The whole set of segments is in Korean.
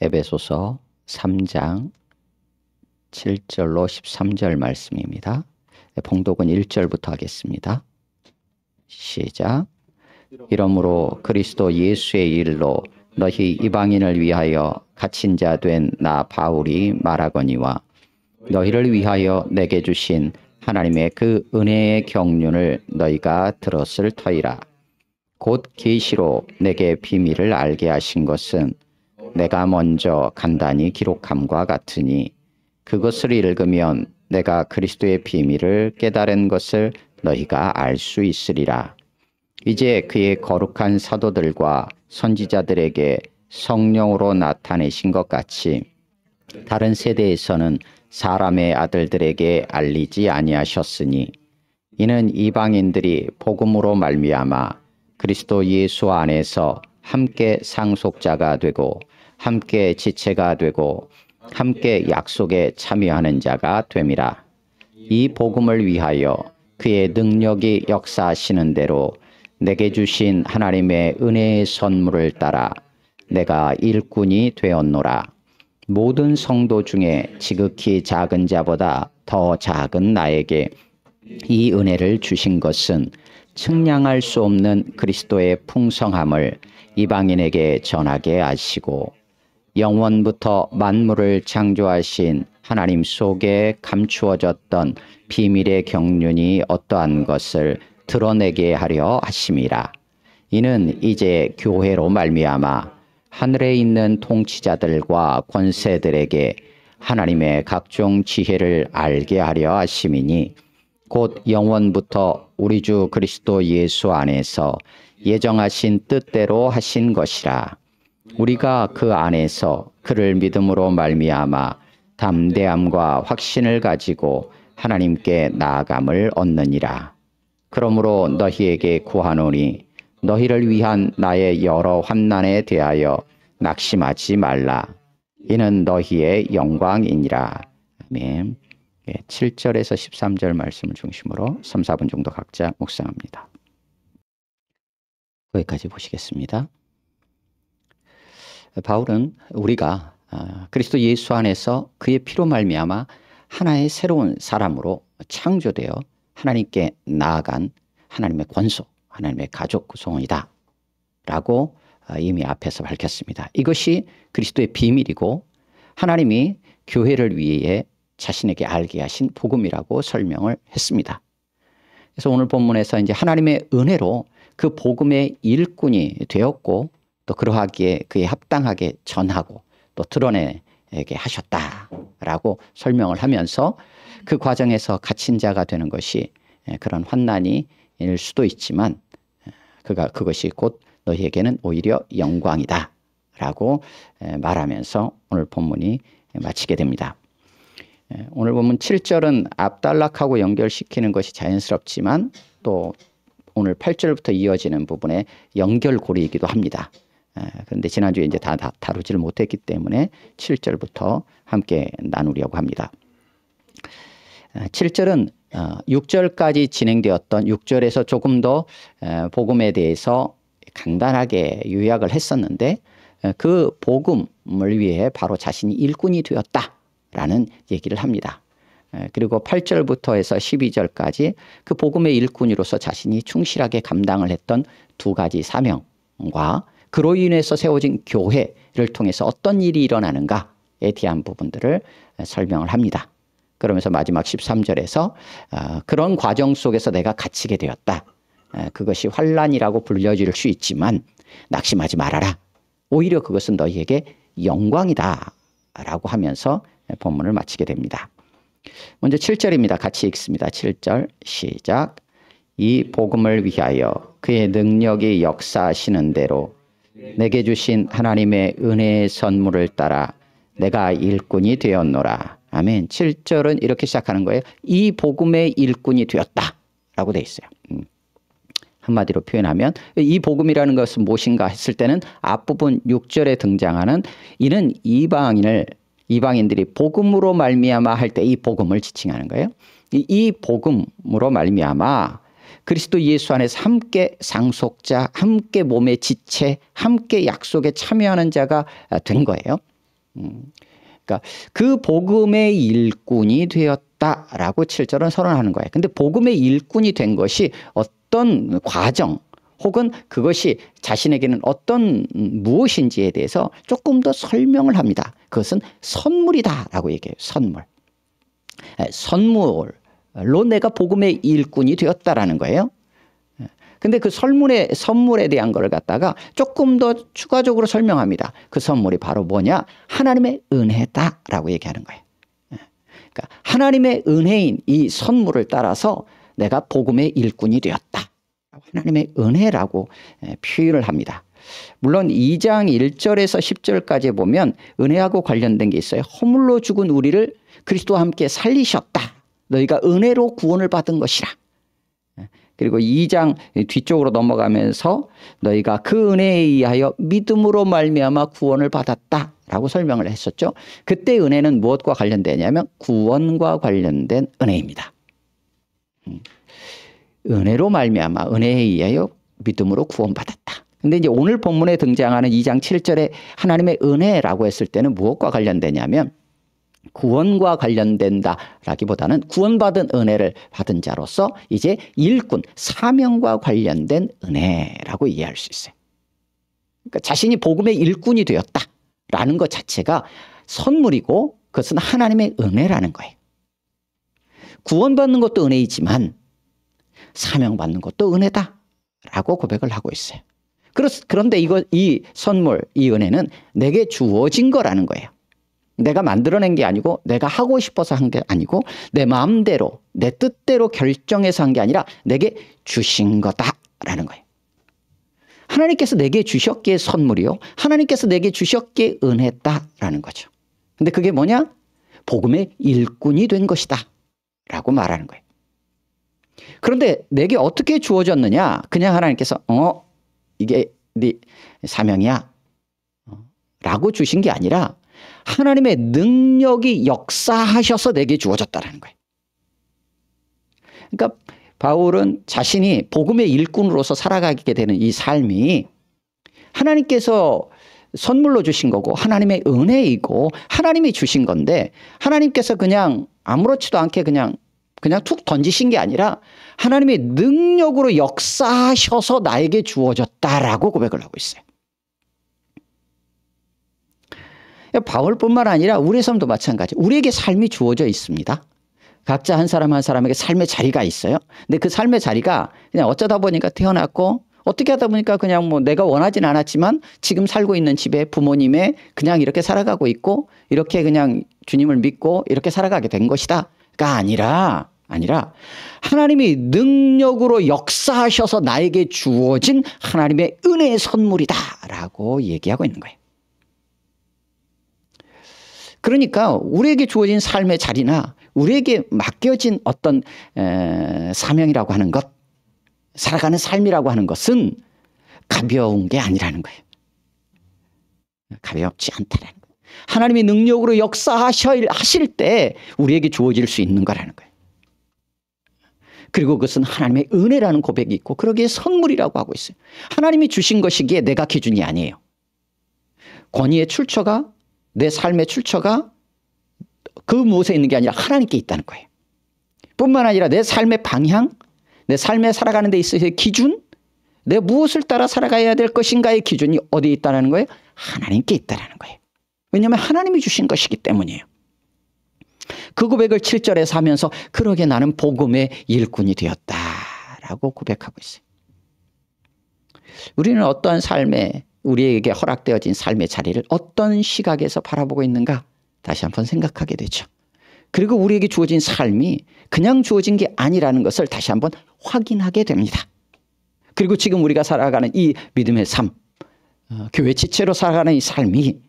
에베소서 3장 7절로 13절 말씀입니다. 봉독은 1절부터 하겠습니다. 시작. 이러므로 그리스도 예수의 일로 너희 이방인을 위하여 갇힌 자 된 나 바울이 말하거니와 너희를 위하여 내게 주신 하나님의 그 은혜의 경륜을 너희가 들었을 터이라. 곧 계시로 내게 비밀을 알게 하신 것은 내가 먼저 간단히 기록함과 같으니 그것을 읽으면 내가 그리스도의 비밀을 깨달은 것을 너희가 알 수 있으리라. 이제 그의 거룩한 사도들과 선지자들에게 성령으로 나타내신 것 같이 다른 세대에서는 사람의 아들들에게 알리지 아니하셨으니 이는 이방인들이 복음으로 말미암아 그리스도 예수 안에서 함께 상속자가 되고 함께 지체가 되고 함께 약속에 참여하는 자가 됨이라. 이 복음을 위하여 그의 능력이 역사하시는 대로 내게 주신 하나님의 은혜의 선물을 따라 내가 일꾼이 되었노라. 모든 성도 중에 지극히 작은 자보다 더 작은 나에게 이 은혜를 주신 것은 측량할 수 없는 그리스도의 풍성함을 이방인에게 전하게 하시고 영원부터 만물을 창조하신 하나님 속에 감추어졌던 비밀의 경륜이 어떠한 것을 드러내게 하려 하심이라. 이는 이제 교회로 말미암아 하늘에 있는 통치자들과 권세들에게 하나님의 각종 지혜를 알게 하려 하심이니 곧 영원부터 우리 주 그리스도 예수 안에서 예정하신 뜻대로 하신 것이라. 우리가 그 안에서 그를 믿음으로 말미암아 담대함과 확신을 가지고 하나님께 나아감을 얻느니라. 그러므로 너희에게 구하노니 너희를 위한 나의 여러 환난에 대하여 낙심하지 말라. 이는 너희의 영광이니라. 아멘. 7절에서 13절 말씀을 중심으로 3, 4분 정도 각자 묵상합니다. 거기까지 보시겠습니다. 바울은 우리가 그리스도 예수 안에서 그의 피로 말미암아 하나의 새로운 사람으로 창조되어 하나님께 나아간 하나님의 권속, 하나님의 가족 구성원이다 라고 이미 앞에서 밝혔습니다. 이것이 그리스도의 비밀이고 하나님이 교회를 위해 자신에게 알게 하신 복음이라고 설명을 했습니다. 그래서 오늘 본문에서 이제 하나님의 은혜로 그 복음의 일꾼이 되었고 또 그러하기에 그에 합당하게 전하고 또 드러내게 하셨다라고 설명을 하면서 그 과정에서 갇힌 자가 되는 것이 그런 환난이 일 수도 있지만 그것이 곧 너희에게는 오히려 영광이다 라고 말하면서 오늘 본문이 마치게 됩니다. 오늘 본문 7절은 앞단락하고 연결시키는 것이 자연스럽지만 또 오늘 8절부터 이어지는 부분에 연결고리이기도 합니다. 그런데 지난주에 이제 다 다루지를 못했기 때문에 7절부터 함께 나누려고 합니다. 7절은 6절까지 진행되었던 6절에서 조금 더 복음에 대해서 간단하게 요약을 했었는데 그 복음을 위해 바로 자신이 일꾼이 되었다라는 얘기를 합니다. 그리고 8절부터 해서 12절까지 그 복음의 일꾼으로서 자신이 충실하게 감당을 했던 두 가지 사명과 그로 인해서 세워진 교회를 통해서 어떤 일이 일어나는가에 대한 부분들을 설명을 합니다. 그러면서 마지막 13절에서 그런 과정 속에서 내가 갇히게 되었다. 그것이 환난이라고 불려질 수 있지만 낙심하지 말아라. 오히려 그것은 너희에게 영광이다 라고 하면서 본문을 마치게 됩니다. 먼저 7절입니다. 같이 읽습니다. 7절 시작. 이 복음을 위하여 그의 능력이 역사하시는 대로 내게 주신 하나님의 은혜의 선물을 따라 내가 일꾼이 되었노라. 아멘. 7절은 이렇게 시작하는 거예요. 이 복음의 일꾼이 되었다 라고 되어 있어요. 한마디로 표현하면 이 복음이라는 것은 무엇인가 했을 때는 앞부분 6절에 등장하는 이는 이방인들이 복음으로 말미암아 할 때 이 복음을 지칭하는 거예요. 이 복음으로 말미암아 그리스도 예수 안에서 함께 상속자, 함께 몸의 지체, 함께 약속에 참여하는 자가 된 거예요. 그러니까 그 복음의 일꾼이 되었다라고 7절은 선언하는 거예요. 근데 복음의 일꾼이 된 것이 어떤 과정 혹은 그것이 자신에게는 어떤 무엇인지에 대해서 조금 더 설명을 합니다. 그것은 선물이다라고 얘기해요. 선물. 선물로 내가 복음의 일꾼이 되었다라는 거예요. 근데 그 선물에 대한 걸 갖다가 조금 더 추가적으로 설명합니다. 그 선물이 바로 뭐냐? 하나님의 은혜다라고 얘기하는 거예요. 그러니까 하나님의 은혜인 이 선물을 따라서 내가 복음의 일꾼이 되었다. 하나님의 은혜라고 표현을 합니다. 물론 2장 1절에서 10절까지 보면 은혜하고 관련된 게 있어요. 허물로 죽은 우리를 그리스도와 함께 살리셨다. 너희가 은혜로 구원을 받은 것이라. 그리고 2장 뒤쪽으로 넘어가면서 너희가 그 은혜에 의하여 믿음으로 말미암아 구원을 받았다라고 설명을 했었죠. 그때 은혜는 무엇과 관련되냐면 구원과 관련된 은혜입니다. 은혜로 말미암아 은혜에 의하여 믿음으로 구원받았다. 근데 이제 오늘 본문에 등장하는 2장 7절에 하나님의 은혜라고 했을 때는 무엇과 관련되냐면 구원과 관련된다라기보다는 구원받은 은혜를 받은 자로서 이제 일꾼, 사명과 관련된 은혜라고 이해할 수 있어요. 그러니까 자신이 복음의 일꾼이 되었다라는 것 자체가 선물이고 그것은 하나님의 은혜라는 거예요. 구원받는 것도 은혜이지만 사명받는 것도 은혜다라고 고백을 하고 있어요. 그런데 이 선물, 이 은혜는 내게 주어진 거라는 거예요. 내가 만들어낸 게 아니고 내가 하고 싶어서 한 게 아니고 내 마음대로 내 뜻대로 결정해서 한 게 아니라 내게 주신 거다라는 거예요. 하나님께서 내게 주셨기에 선물이요. 하나님께서 내게 주셨기에 은혜다라는 거죠. 근데 그게 뭐냐? 복음의 일꾼이 된 것이다 라고 말하는 거예요. 그런데 내게 어떻게 주어졌느냐? 그냥 하나님께서 이게 네 사명이야 라고 주신 게 아니라 하나님의 능력이 역사하셔서 내게 주어졌다는 거예요. 그러니까 바울은 자신이 복음의 일꾼으로서 살아가게 되는 이 삶이 하나님께서 선물로 주신 거고 하나님의 은혜이고 하나님이 주신 건데 하나님께서 그냥 아무렇지도 않게 그냥 툭 던지신 게 아니라 하나님의 능력으로 역사하셔서 나에게 주어졌다라고 고백을 하고 있어요. 바울뿐만 아니라 우리의 삶도 마찬가지. 우리에게 삶이 주어져 있습니다. 각자 한 사람 한 사람에게 삶의 자리가 있어요. 근데 그 삶의 자리가 그냥 어쩌다 보니까 태어났고 어떻게 하다 보니까 그냥 뭐 내가 원하진 않았지만 지금 살고 있는 집에 부모님의 그냥 이렇게 살아가고 있고 이렇게 그냥 주님을 믿고 이렇게 살아가게 된 것이다가 아니라 하나님이 능력으로 역사하셔서 나에게 주어진 하나님의 은혜의 선물이다라고 얘기하고 있는 거예요. 그러니까 우리에게 주어진 삶의 자리나 우리에게 맡겨진 어떤 사명이라고 하는 것, 살아가는 삶이라고 하는 것은 가벼운 게 아니라는 거예요. 가볍지 않다라는 거예요. 하나님의 능력으로 역사하실 때 우리에게 주어질 수 있는 거라는 거예요. 그리고 그것은 하나님의 은혜라는 고백이 있고 그러기에 선물이라고 하고 있어요. 하나님이 주신 것이기에 내가 기준이 아니에요. 권위의 출처가 내 삶의 출처가 그 무엇에 있는 게 아니라 하나님께 있다는 거예요. 뿐만 아니라 내 삶의 방향, 내 삶에 살아가는 데 있어서의 기준, 내가 무엇을 따라 살아가야 될 것인가의 기준이 어디에 있다는 거예요? 하나님께 있다는 거예요. 왜냐하면 하나님이 주신 것이기 때문이에요. 그 고백을 7절에서 하면서 그러게 나는 복음의 일꾼이 되었다라고 고백하고 있어요. 우리는 어떠한 삶에 우리에게 허락되어진 삶의 자리를 어떤 시각에서 바라보고 있는가 다시 한번 생각하게 되죠. 그리고 우리에게 주어진 삶이 그냥 주어진 게 아니라는 것을 다시 한번 확인하게 됩니다. 그리고 지금 우리가 살아가는 이 믿음의 삶, 교회 지체로 살아가는 이 삶이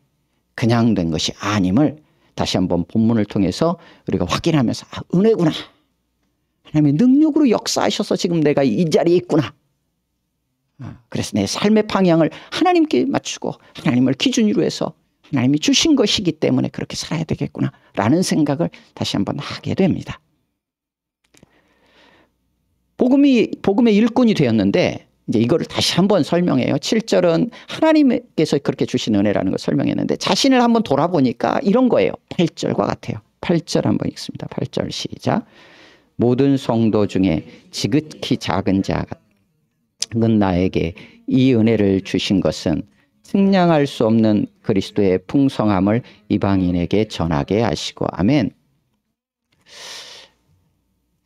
그냥 된 것이 아님을 다시 한번 본문을 통해서 우리가 확인하면서 은혜구나. 하나님의 능력으로 역사하셔서 지금 내가 이 자리에 있구나. 그래서 내 삶의 방향을 하나님께 맞추고 하나님을 기준으로 해서 하나님이 주신 것이기 때문에 그렇게 살아야 되겠구나 라는 생각을 다시 한번 하게 됩니다. 복음의 일꾼이 되었는데 이제 이거를 다시 한번 설명해요. 7절은 하나님께서 그렇게 주신 은혜라는 걸 설명했는데 자신을 한번 돌아보니까 이런 거예요. 8절과 같아요. 8절 한번 읽습니다. 8절 시작. 모든 성도 중에 지극히 작은 자는 나에게 이 은혜를 주신 것은 측량할 수 없는 그리스도의 풍성함을 이방인에게 전하게 하시고. 아멘.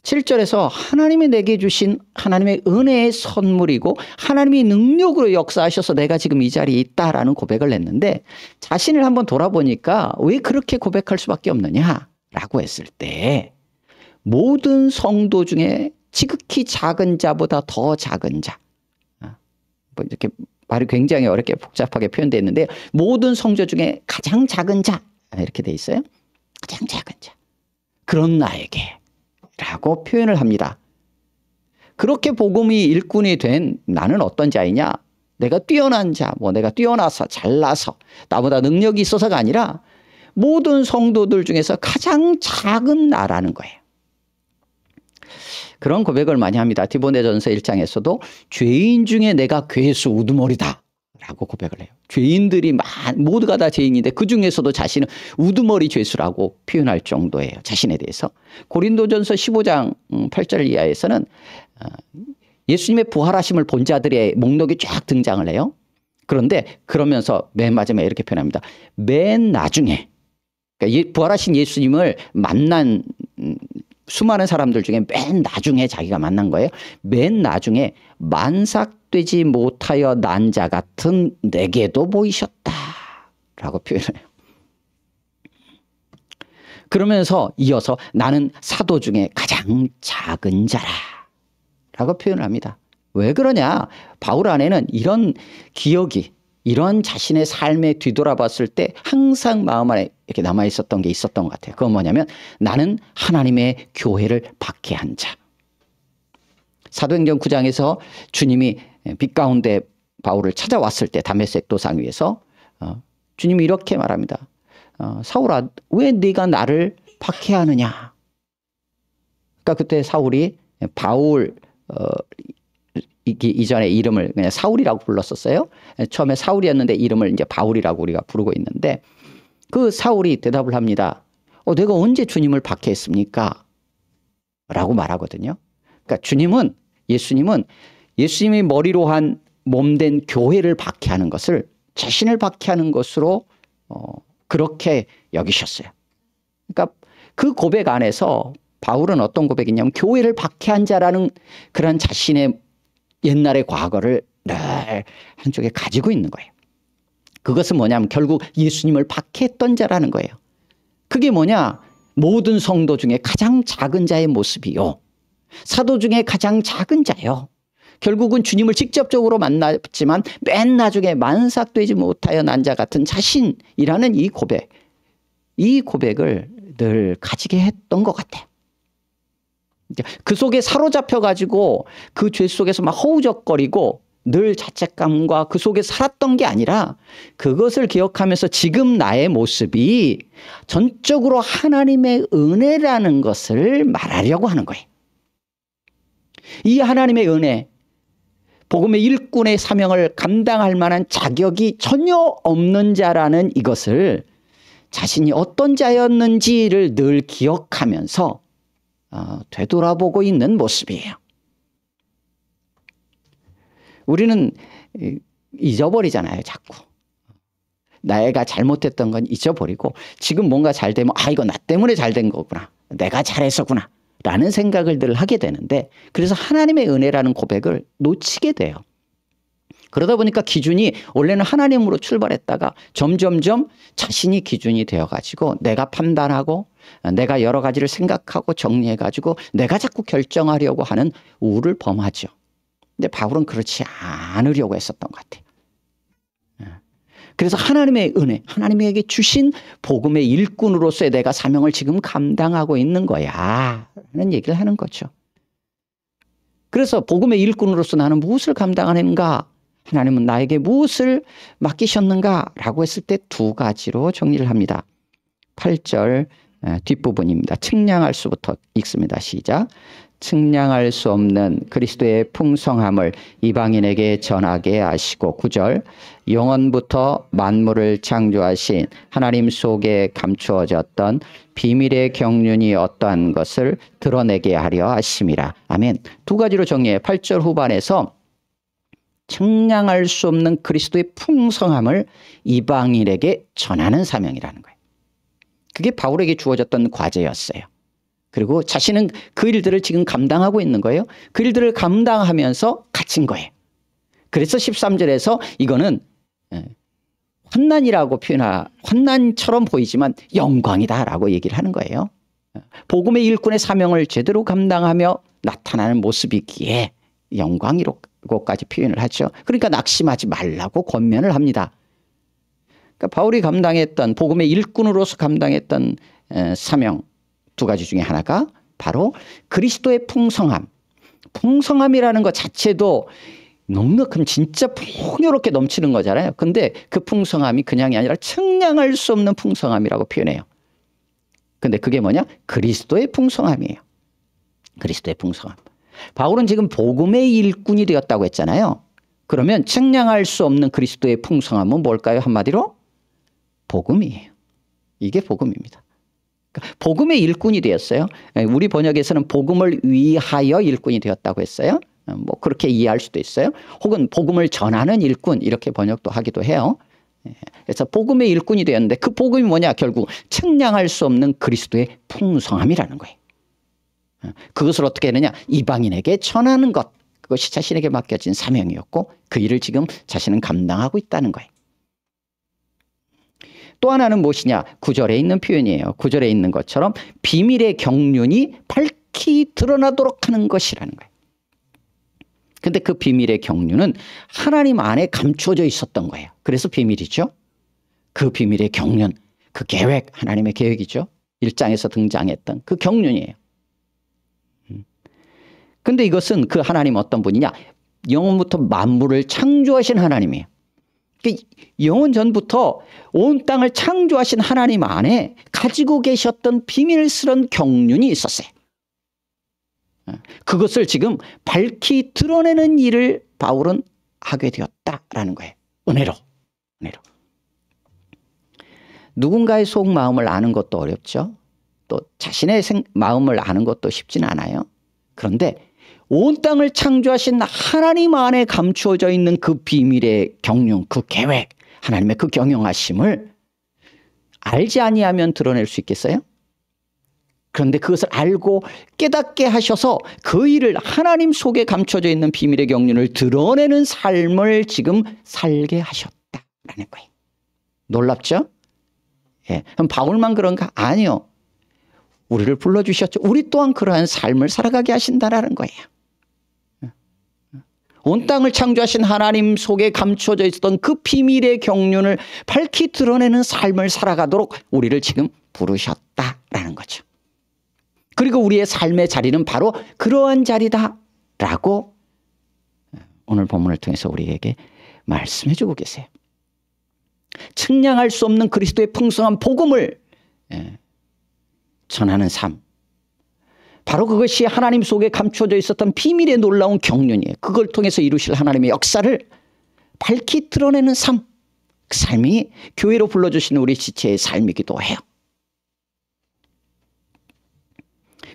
7절에서 하나님이 내게 주신 하나님의 은혜의 선물이고 하나님이 능력으로 역사하셔서 내가 지금 이 자리에 있다라는 고백을 했는데 자신을 한번 돌아보니까 왜 그렇게 고백할 수밖에 없느냐라고 했을 때 모든 성도 중에 지극히 작은 자보다 더 작은 자. 뭐 이렇게 말이 굉장히 어렵게 복잡하게 표현되어 있는데 모든 성도 중에 가장 작은 자 이렇게 돼 있어요. 가장 작은 자. 그런 나에게 라고 표현을 합니다. 그렇게 복음이 일꾼이 된 나는 어떤 자이냐? 내가 뛰어난 자, 뭐 내가 뛰어나서 잘나서 나보다 능력이 있어서가 아니라 모든 성도들 중에서 가장 작은 나라는 거예요. 그런 고백을 많이 합니다. 디모데전서 1장에서도 죄인 중에 내가 괴수 우두머리다 라고 고백을 해요. 죄인들이 모두가 다 죄인인데 그 중에서도 자신은 우두머리 죄수라고 표현할 정도예요. 자신에 대해서. 고린도전서 15장 8절 이하에서는 예수님의 부활하심을 본 자들의 목록이 쫙 등장을 해요. 그런데 그러면서 맨 마지막에 이렇게 표현합니다. 맨 나중에 그러니까 부활하신 예수님을 만난 수많은 사람들 중에 맨 나중에 자기가 만난 거예요. 맨 나중에 만삭되지 못하여 난 자 같은 내게도 보이셨다 라고 표현해요. 그러면서 이어서 나는 사도 중에 가장 작은 자라 라고 표현을 합니다. 왜 그러냐? 바울 안에는 이런 기억이 이런 자신의 삶에 뒤돌아봤을 때 항상 마음 안에 이렇게 남아있었던 게 있었던 것 같아요. 그건 뭐냐면 나는 하나님의 교회를 박해한 자. 사도행전 9장에서 주님이 빛 가운데 바울을 찾아왔을 때 다메섹 도상 위에서 주님이 이렇게 말합니다. 사울아 왜 네가 나를 박해하느냐. 그러니까 그때 사울이 바울 이전에 이름을 그냥 사울이라고 불렀었어요. 처음에 사울이었는데 이름을 이제 바울이라고 우리가 부르고 있는데 그 사울이 대답을 합니다. 내가 언제 주님을 박해했습니까? 라고 말하거든요. 그러니까 예수님은 예수님이 머리로 한 몸된 교회를 박해하는 것을 자신을 박해하는 것으로 그렇게 여기셨어요. 그러니까 그 고백 안에서 바울은 어떤 고백이냐면 교회를 박해한 자라는 그런 자신의 옛날의 과거를 늘 한쪽에 가지고 있는 거예요. 그것은 뭐냐면 결국 예수님을 박해했던 자라는 거예요. 그게 뭐냐? 모든 성도 중에 가장 작은 자의 모습이요. 사도 중에 가장 작은 자요. 결국은 주님을 직접적으로 만났지만 맨 나중에 만삭되지 못하여 난 자 같은 자신이라는 이 고백을 늘 가지게 했던 것 같아요. 그 속에 사로잡혀 가지고 그 죄 속에서 막 허우적거리고 늘 자책감과 그 속에 살았던 게 아니라 그것을 기억하면서 지금 나의 모습이 전적으로 하나님의 은혜라는 것을 말하려고 하는 거예요. 이 하나님의 은혜, 복음의 일꾼의 사명을 감당할 만한 자격이 전혀 없는 자라는 이것을 자신이 어떤 자였는지를 늘 기억하면서 되돌아보고 있는 모습이에요. 우리는 잊어버리잖아요, 자꾸. 내가 잘못했던 건 잊어버리고 지금 뭔가 잘 되면 이거 나 때문에 잘 된 거구나. 내가 잘했었구나. 라는 생각을 늘 하게 되는데 그래서 하나님의 은혜라는 고백을 놓치게 돼요. 그러다 보니까 기준이 원래는 하나님으로 출발했다가 점점점 자신이 기준이 되어가지고 내가 판단하고 내가 여러 가지를 생각하고 정리해가지고 내가 자꾸 결정하려고 하는 우를 범하죠. 근데 바울은 그렇지 않으려고 했었던 것 같아요. 그래서 하나님의 은혜, 하나님에게 주신 복음의 일꾼으로서의 내가 사명을 지금 감당하고 있는 거야 라는 얘기를 하는 거죠. 그래서 복음의 일꾼으로서 나는 무엇을 감당하는가, 하나님은 나에게 무엇을 맡기셨는가 라고 했을 때 두 가지로 정리를 합니다. 8절 뒷부분입니다. 측량할 수부터 읽습니다. 시작. 측량할 수 없는 그리스도의 풍성함을 이방인에게 전하게 하시고 9절 영원부터 만물을 창조하신 하나님 속에 감추어졌던 비밀의 경륜이 어떠한 것을 드러내게 하려 하심이라. 아멘. 두 가지로 정리해 8절 후반에서 측량할 수 없는 그리스도의 풍성함을 이방인에게 전하는 사명이라는 거예요. 그게 바울에게 주어졌던 과제였어요. 그리고 자신은 그 일들을 지금 감당하고 있는 거예요. 그 일들을 감당하면서 갇힌 거예요. 그래서 13절에서 이거는 환난이라고 환난처럼 보이지만 영광이다라고 얘기를 하는 거예요. 복음의 일꾼의 사명을 제대로 감당하며 나타나는 모습이기에 영광이라고까지 표현을 하죠. 그러니까 낙심하지 말라고 권면을 합니다. 그러니까 바울이 감당했던 복음의 일꾼으로서 감당했던 사명 두 가지 중에 하나가 바로 그리스도의 풍성함. 풍성함이라는 것 자체도 넉넉한 진짜 풍요롭게 넘치는 거잖아요. 근데 그 풍성함이 그냥이 아니라 측량할 수 없는 풍성함이라고 표현해요. 근데 그게 뭐냐? 그리스도의 풍성함이에요. 그리스도의 풍성함. 바울은 지금 복음의 일꾼이 되었다고 했잖아요. 그러면 측량할 수 없는 그리스도의 풍성함은 뭘까요? 한마디로 복음이에요. 이게 복음입니다. 복음의 일꾼이 되었어요. 우리 번역에서는 복음을 위하여 일꾼이 되었다고 했어요. 뭐 그렇게 이해할 수도 있어요. 혹은 복음을 전하는 일꾼 이렇게 번역도 하기도 해요. 그래서 복음의 일꾼이 되었는데 그 복음이 뭐냐? 결국 측량할 수 없는 그리스도의 풍성함이라는 거예요. 그것을 어떻게 했느냐? 이방인에게 전하는 것. 그것이 자신에게 맡겨진 사명이었고 그 일을 지금 자신은 감당하고 있다는 거예요. 또 하나는 무엇이냐? 9절에 있는 표현이에요. 9절에 있는 것처럼 비밀의 경륜이 밝히 드러나도록 하는 것이라는 거예요. 근데 그 비밀의 경륜은 하나님 안에 감추어져 있었던 거예요. 그래서 비밀이죠. 그 비밀의 경륜, 그 계획, 하나님의 계획이죠. 1장에서 등장했던 그 경륜이에요. 근데 이것은 그 하나님 어떤 분이냐? 영원부터 만물을 창조하신 하나님이에요. 영원 전부터 온 땅을 창조하신 하나님 안에 가지고 계셨던 비밀스러운 경륜이 있었어요. 그것을 지금 밝히 드러내는 일을 바울은 하게 되었다라는 거예요. 은혜로. 누군가의 속마음을 아는 것도 어렵죠. 또 자신의 마음을 아는 것도 쉽지는 않아요. 그런데 온 땅을 창조하신 하나님 안에 감추어져 있는 그 비밀의 경륜, 그 계획, 하나님의 그 경영하심을 알지 아니하면 드러낼 수 있겠어요? 그런데 그것을 알고 깨닫게 하셔서 그 일을 하나님 속에 감춰져 있는 비밀의 경륜을 드러내는 삶을 지금 살게 하셨다라는 거예요. 놀랍죠? 예. 그럼 바울만 그런가? 아니요. 우리를 불러주셨죠. 우리 또한 그러한 삶을 살아가게 하신다라는 거예요. 온 땅을 창조하신 하나님 속에 감춰져 있었던 그 비밀의 경륜을 밝히 드러내는 삶을 살아가도록 우리를 지금 부르셨다라는 거죠. 그리고 우리의 삶의 자리는 바로 그러한 자리다라고 오늘 본문을 통해서 우리에게 말씀해 주고 계세요. 측량할 수 없는 그리스도의 풍성한 복음을 전하는 삶. 바로 그것이 하나님 속에 감춰져 있었던 비밀의 놀라운 경륜이에요. 그걸 통해서 이루실 하나님의 역사를 밝히 드러내는 삶. 그 삶이 교회로 불러주시는 우리 지체의 삶이기도 해요.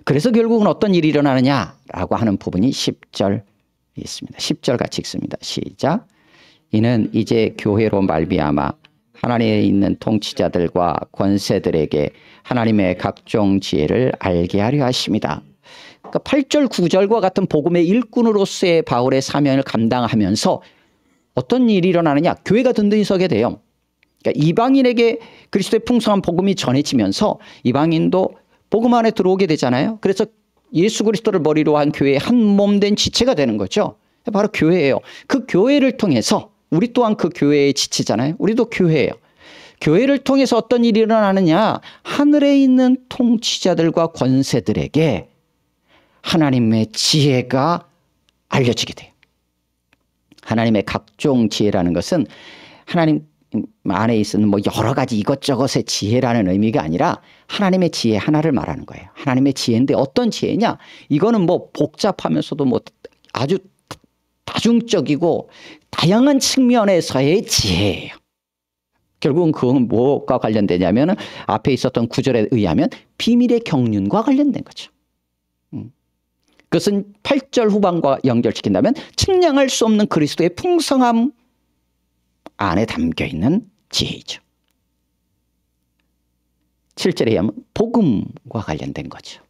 그래서 결국은 어떤 일이 일어나느냐라고 하는 부분이 10절 있습니다. 10절 같이 읽습니다. 시작. 이는 이제 교회로 말미암아 하나님에 있는 통치자들과 권세들에게 하나님의 각종 지혜를 알게 하려 하십니다. 그러니까 8절 9절과 같은 복음의 일꾼으로서의 바울의 사명을 감당하면서 어떤 일이 일어나느냐? 교회가 든든히 서게 돼요. 그러니까 이방인에게 그리스도의 풍성한 복음이 전해지면서 이방인도 복음 안에 들어오게 되잖아요. 그래서 예수 그리스도를 머리로 한 교회의 한 몸 된 지체가 되는 거죠. 바로 교회예요. 그 교회를 통해서 우리 또한 그 교회의 지체잖아요. 우리도 교회예요. 교회를 통해서 어떤 일이 일어나느냐? 하늘에 있는 통치자들과 권세들에게 하나님의 지혜가 알려지게 돼요. 하나님의 각종 지혜라는 것은 하나님 안에 있는 뭐 여러 가지 이것저것의 지혜라는 의미가 아니라 하나님의 지혜 하나를 말하는 거예요. 하나님의 지혜인데 어떤 지혜냐? 이거는 뭐 복잡하면서도 뭐 아주 다중적이고 다양한 측면에서의 지혜예요. 결국은 그건 뭐가 관련되냐면 앞에 있었던 구절에 의하면 비밀의 경륜과 관련된 거죠. 그것은 8절 후반과 연결시킨다면 측량할 수 없는 그리스도의 풍성함 안에 담겨있는 지혜이죠. 7절에 의하면 복음과 관련된 거죠.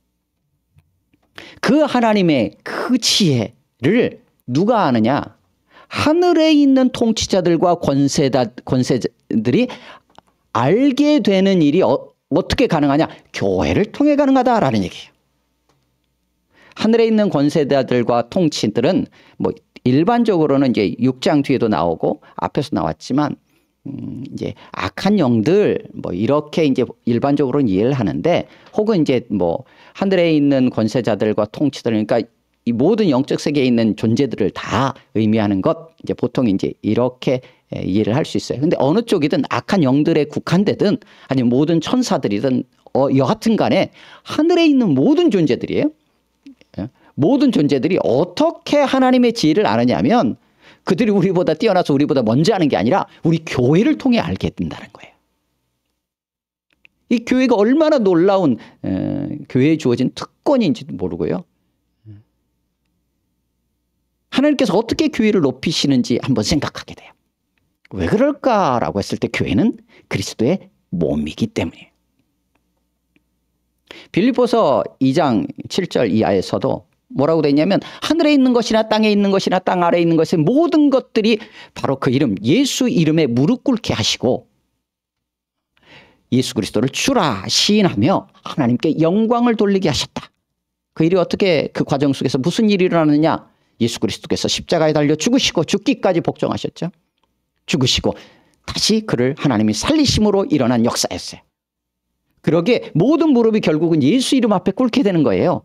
그 하나님의 그 지혜를 누가 아느냐? 하늘에 있는 통치자들과 권세들이 알게 되는 일이 어떻게 가능하냐? 교회를 통해 가능하다라는 얘기예요. 하늘에 있는 권세자들과 통치들은 뭐 일반적으로는 이제 6장 뒤에도 나오고 앞에서 나왔지만 이제 악한 영들 뭐 이렇게 이제 일반적으로는 이해를 하는데 혹은 이제 뭐 하늘에 있는 권세자들과 통치들 그러니까 이 모든 영적 세계에 있는 존재들을 다 의미하는 것 이제 보통 이제 이렇게 이해를 할 수 있어요. 근데 어느 쪽이든 악한 영들에 국한되든 아니면 모든 천사들이든 여하튼 간에 하늘에 있는 모든 존재들이에요. 모든 존재들이 어떻게 하나님의 지혜를 아느냐면 그들이 우리보다 뛰어나서 우리보다 먼저 아는 게 아니라 우리 교회를 통해 알게 된다는 거예요. 이 교회가 얼마나 놀라운 교회에 주어진 특권인지도 모르고요. 하나님께서 어떻게 교회를 높이시는지 한번 생각하게 돼요. 왜 그럴까라고 했을 때 교회는 그리스도의 몸이기 때문이에요. 빌립보서 2장 7절 이하에서도 뭐라고 되어 있냐면 하늘에 있는 것이나 땅에 있는 것이나 땅 아래에 있는 것의 모든 것들이 바로 그 이름 예수 이름에 무릎 꿇게 하시고 예수 그리스도를 주라 시인하며 하나님께 영광을 돌리게 하셨다. 그 일이 어떻게 그 과정 속에서 무슨 일이 일어나느냐? 예수 그리스도께서 십자가에 달려 죽으시고 죽기까지 복종하셨죠. 죽으시고 다시 그를 하나님이 살리심으로 일어난 역사였어요. 그러기에 모든 무릎이 결국은 예수 이름 앞에 꿇게 되는 거예요.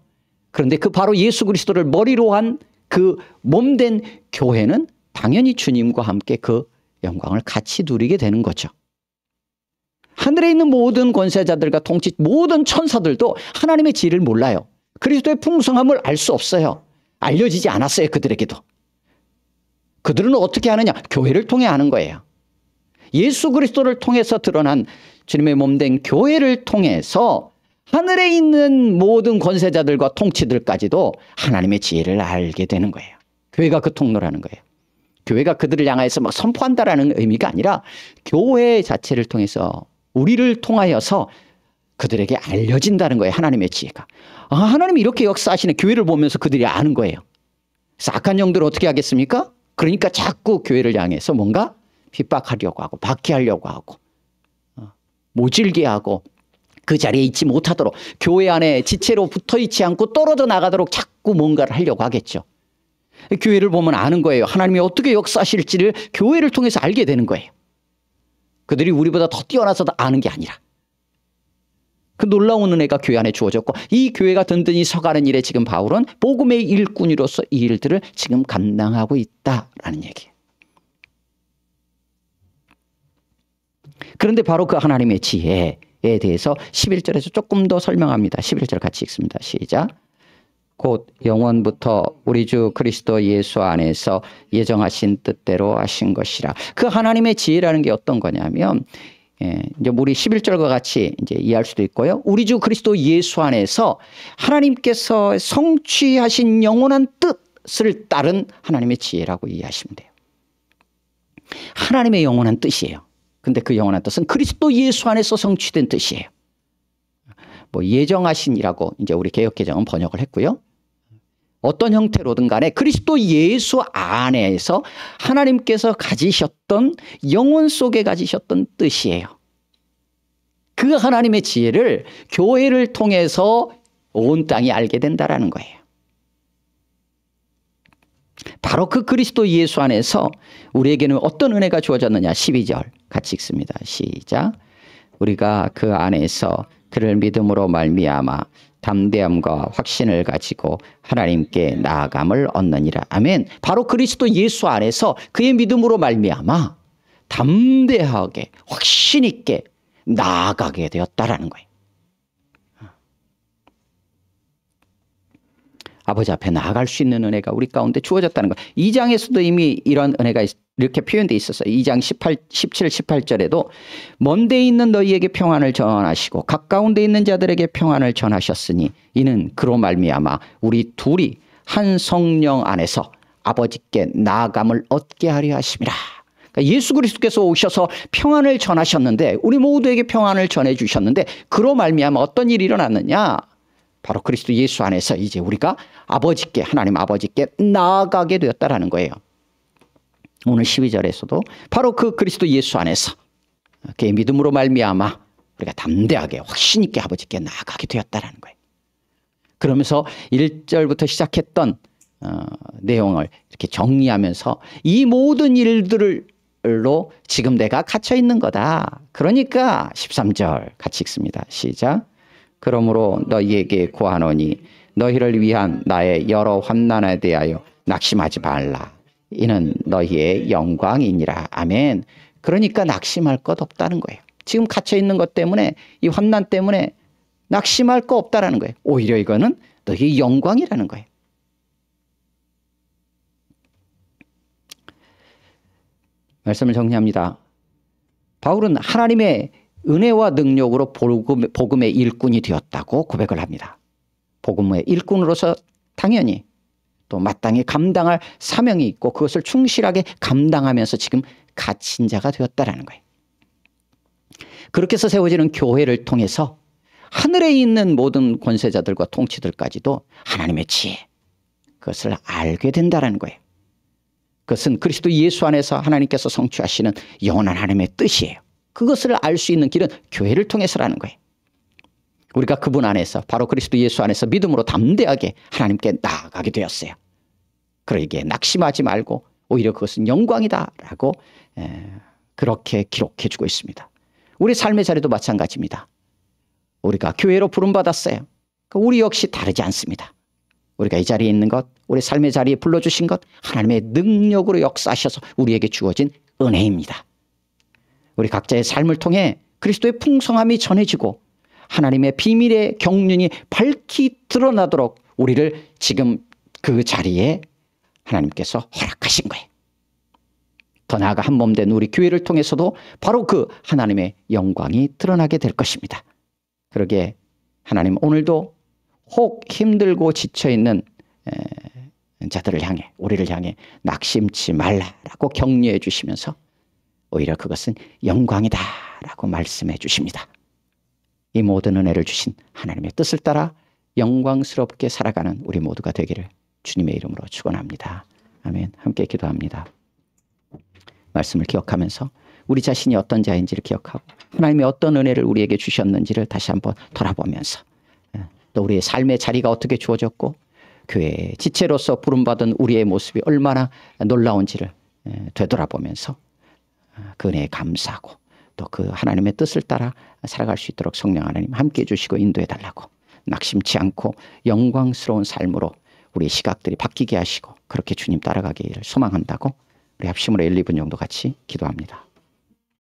그런데 그 바로 예수 그리스도를 머리로 한 그 몸된 교회는 당연히 주님과 함께 그 영광을 같이 누리게 되는 거죠. 하늘에 있는 모든 권세자들과 통치 모든 천사들도 하나님의 지혜를 몰라요. 그리스도의 풍성함을 알 수 없어요. 알려지지 않았어요. 그들에게도. 그들은 어떻게 하느냐? 교회를 통해 아는 거예요. 예수 그리스도를 통해서 드러난 주님의 몸된 교회를 통해서 하늘에 있는 모든 권세자들과 통치들까지도 하나님의 지혜를 알게 되는 거예요. 교회가 그 통로라는 거예요. 교회가 그들을 향해서 막 선포한다라는 의미가 아니라 교회 자체를 통해서 우리를 통하여서 그들에게 알려진다는 거예요. 하나님의 지혜가. 아, 하나님이 이렇게 역사하시는 교회를 보면서 그들이 아는 거예요. 그래서 악한 영들은 어떻게 하겠습니까? 그러니까 자꾸 교회를 향해서 뭔가 핍박하려고 하고 박해하려고 하고 모질게 하고 그 자리에 있지 못하도록 교회 안에 지체로 붙어있지 않고 떨어져 나가도록 자꾸 뭔가를 하려고 하겠죠. 교회를 보면 아는 거예요. 하나님이 어떻게 역사하실지를 교회를 통해서 알게 되는 거예요. 그들이 우리보다 더 뛰어나서 아는 게 아니라 그 놀라운 은혜가 교회 안에 주어졌고 이 교회가 든든히 서가는 일에 지금 바울은 복음의 일꾼으로서 이 일들을 지금 감당하고 있다라는 얘기예요. 그런데 바로 그 하나님의 지혜에 대해서 11절에서 조금 더 설명합니다. 11절 같이 읽습니다. 시작. 곧 영원부터 우리 주 그리스도 예수 안에서 예정하신 뜻대로 하신 것이라. 그 하나님의 지혜라는 게 어떤 거냐면 이제 우리 11절과 같이 이제 이해할 수도 있고요. 우리 주 그리스도 예수 안에서 하나님께서 성취하신 영원한 뜻을 따른 하나님의 지혜라고 이해하시면 돼요. 하나님의 영원한 뜻이에요. 근데 그 영원한 뜻은 그리스도 예수 안에서 성취된 뜻이에요. 뭐 예정하신이라고 이제 우리 개역개정은 번역을 했고요. 어떤 형태로든 간에 그리스도 예수 안에서 하나님께서 가지셨던 영혼 속에 가지셨던 뜻이에요. 그 하나님의 지혜를 교회를 통해서 온 땅이 알게 된다라는 거예요. 바로 그 그리스도 예수 안에서 우리에게는 어떤 은혜가 주어졌느냐. 12절 같이 읽습니다. 시작. 우리가 그 안에서 그를 믿음으로 말미암아 담대함과 확신을 가지고 하나님께 나아감을 얻느니라. 아멘. 바로 그리스도 예수 안에서 그의 믿음으로 말미암아 담대하게 확신 있게 나아가게 되었다라는 거예요. 아버지 앞에 나아갈 수 있는 은혜가 우리 가운데 주어졌다는 것. 2장에서도 이미 이런 은혜가 이렇게 표현되어 있었어요. 2장 17, 18절에도 먼 데 있는 너희에게 평안을 전하시고 가까운 데 있는 자들에게 평안을 전하셨으니 이는 그로 말미암아 우리 둘이 한 성령 안에서 아버지께 나아감을 얻게 하려 하심이라. 그러니까 예수 그리스도께서 오셔서 평안을 전하셨는데 우리 모두에게 평안을 전해주셨는데 그로 말미암아 어떤 일이 일어났느냐. 바로 그리스도 예수 안에서 이제 우리가 아버지께 하나님 아버지께 나아가게 되었다라는 거예요. 오늘 12절에서도 바로 그 그리스도 예수 안에서 그의 믿음으로 말미암아 우리가 담대하게 확신 있게 아버지께 나아가게 되었다라는 거예요. 그러면서 1절부터 시작했던 내용을 이렇게 정리하면서 이 모든 일들로 지금 내가 갇혀 있는 거다. 그러니까 13절 같이 읽습니다. 시작. 그러므로 너희에게 구하노니 너희를 위한 나의 여러 환난에 대하여 낙심하지 말라. 이는 너희의 영광이니라. 아멘. 그러니까 낙심할 것 없다는 거예요. 지금 갇혀 있는 것 때문에 이 환난 때문에 낙심할 거 없다라는 거예요. 오히려 이거는 너희의 영광이라는 거예요. 말씀을 정리합니다. 바울은 하나님의 은혜와 능력으로 복음의 일꾼이 되었다고 고백을 합니다. 복음의 일꾼으로서 당연히 또 마땅히 감당할 사명이 있고 그것을 충실하게 감당하면서 지금 갇힌 자가 되었다라는 거예요. 그렇게 해서 세워지는 교회를 통해서 하늘에 있는 모든 권세자들과 통치들까지도 하나님의 지혜, 그것을 알게 된다는 거예요. 그것은 그리스도 예수 안에서 하나님께서 성취하시는 영원한 하나님의 뜻이에요. 그것을 알 수 있는 길은 교회를 통해서라는 거예요. 우리가 그분 안에서 바로 그리스도 예수 안에서 믿음으로 담대하게 하나님께 나아가게 되었어요. 그러기에 낙심하지 말고 오히려 그것은 영광이다라고 그렇게 기록해 주고 있습니다. 우리 삶의 자리도 마찬가지입니다. 우리가 교회로 부름받았어요. 우리 역시 다르지 않습니다. 우리가 이 자리에 있는 것, 우리 삶의 자리에 불러주신 것 하나님의 능력으로 역사하셔서 우리에게 주어진 은혜입니다. 우리 각자의 삶을 통해 그리스도의 풍성함이 전해지고 하나님의 비밀의 경륜이 밝히 드러나도록 우리를 지금 그 자리에 하나님께서 허락하신 거예요. 더 나아가 한 몸 된 우리 교회를 통해서도 바로 그 하나님의 영광이 드러나게 될 것입니다. 그러기에 하나님 오늘도 혹 힘들고 지쳐있는 자들을 향해 우리를 향해 낙심치 말라라고 격려해 주시면서 오히려 그것은 영광이다라고 말씀해 주십니다. 이 모든 은혜를 주신 하나님의 뜻을 따라 영광스럽게 살아가는 우리 모두가 되기를 주님의 이름으로 축원합니다. 아멘. 함께 기도합니다. 말씀을 기억하면서 우리 자신이 어떤 자인지를 기억하고 하나님이 어떤 은혜를 우리에게 주셨는지를 다시 한번 돌아보면서 또 우리의 삶의 자리가 어떻게 주어졌고 교회의 지체로서 부름받은 우리의 모습이 얼마나 놀라운지를 되돌아보면서 그 은혜에 감사하고 또 그 하나님의 뜻을 따라 살아갈 수 있도록 성령 하나님 함께해 주시고 인도해 달라고 낙심치 않고 영광스러운 삶으로 우리의 시각들이 바뀌게 하시고 그렇게 주님 따라가기를 소망한다고 우리 합심으로 1, 2분 정도 같이 기도합니다.